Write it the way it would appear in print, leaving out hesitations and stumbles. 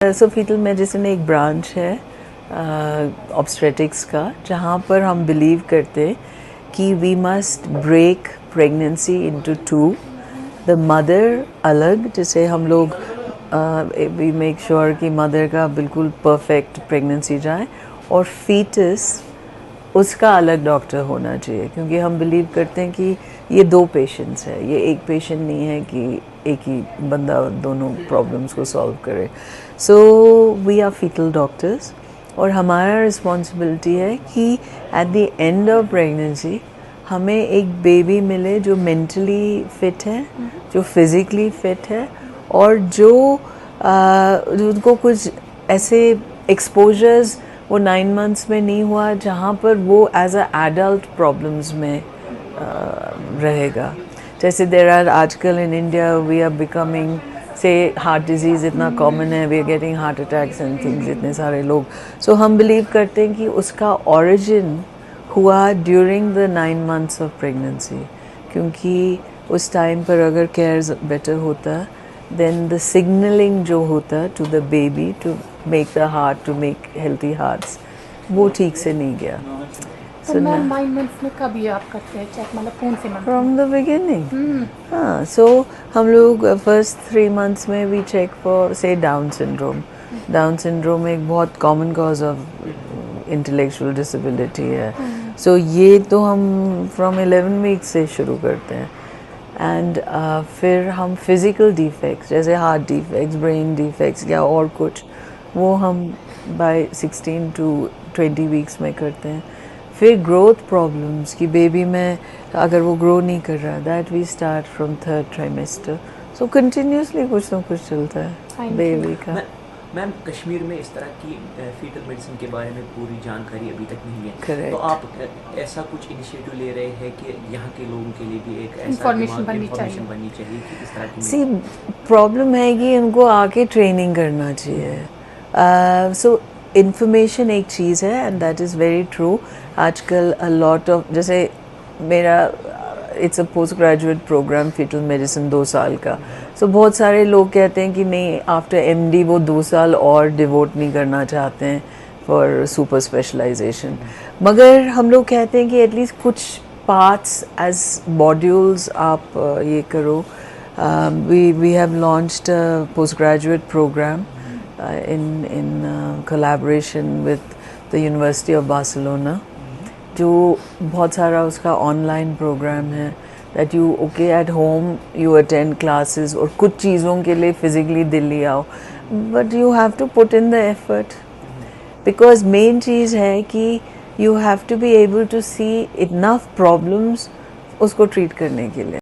सो fetal medicine एक branch है obstetrics का, जहाँ पर हम बिलीव करते हैं कि we must break pregnancy into two. The mother अलग, जिसे हम लोग वी मेक श्योर कि मदर का बिल्कुल परफेक्ट प्रेगनेंसी जाए, और फीटस उसका अलग डॉक्टर होना चाहिए, क्योंकि हम बिलीव करते हैं कि ये दो पेशेंट्स है, ये एक पेशेंट नहीं है कि एक ही बंदा दोनों प्रॉब्लम्स को सॉल्व करे। So we are fetal doctors, और हमारा रिस्पॉन्सिबिलिटी है कि at the end of pregnancy हमें एक बेबी मिले जो मेंटली फिट है, जो फिज़िकली फिट है, और जो उनको कुछ ऐसे एक्सपोजर्स वो 9 मंथ्स में नहीं हुआ जहाँ पर वो एज अ एडल्ट प्रॉब्लम्स में रहेगा। जैसे देर आर आजकल in India we are becoming से हार्ट डिजीज़ इतना कॉमन है, we are getting heart attacks and things, इतने सारे लोग। सो हम बिलीव करते हैं कि उसका ओरिजिन हुआ during the 9 months of pregnancy, क्योंकि उस टाइम पर अगर केयर बेटर होता देन द सिग्नलिंग जो होता to the baby to make the heart, to make healthy hearts, वो ठीक से नहीं गया। तो मैम 9 मंथ्स में कब ये आप करते हैं चेक, मतलब कौन से मंथ? From the beginning. हाँ, सो हम लोग फर्स्ट 3 मंथ्स में वी चेक फॉर से डाउन सिंड्रोम। डाउन सिंड्रोम एक बहुत common cause of intellectual disability है। सो ये तो हम फ्रॉम 11 वीक्स से शुरू करते हैं, एंड फिर हम फिज़िकल डिफेक्ट्स जैसे हार्ट डिफेक्ट्स, ब्रेन डिफेक्ट्स या और कुछ, वो हम बाय 16 टू 20 वीक्स में करते हैं। फिर ग्रोथ प्रॉब्लम्स की बेबी में अगर वो ग्रो नहीं कर रहा, that we start from 3rd trimester. So continuously कुछ ना कुछ चलता है बेबी का। मैम कश्मीर में इस तरह की फीटल मेडिसिन के बारे में पूरी जानकारी अभी तक नहीं है। Correct. तो आप ऐसा कुछ इनिशिएटिव ले रहे हैं कि यहाँ के लोगों के लिए भी एक ऐसा इन्फॉर्मेशन बननी चाहिए कि इस तरह की सी प्रॉब्लम है कि उनको आके ट्रेनिंग करना चाहिए। सो इन्फॉर्मेशन एक चीज़ है, and that is very true. आजकल अ लॉट ऑफ, जैसे मेरा it's a post graduate programme fetal medicine 2 साल का। सो बहुत सारे लोग कहते हैं कि नहीं, आफ्टर एमडी वो 2 साल और डिवोट नहीं करना चाहते हैं फॉर सुपर स्पेशलाइजेशन। मगर हम लोग कहते हैं कि एटलीस्ट कुछ पार्ट्स एज मॉड्यूल्स आप ये करो। We have launched a postgraduate program in collaboration with the University of Barcelona, जो बहुत सारा उसका ऑनलाइन प्रोग्राम है, that you okay at home you attend classes, और कुछ चीज़ों के लिए फिज़िकली दिल्ली आओ, but you have to put in the effort, because main चीज़ है कि you have to be able to see enough problems उसको ट्रीट करने के लिए।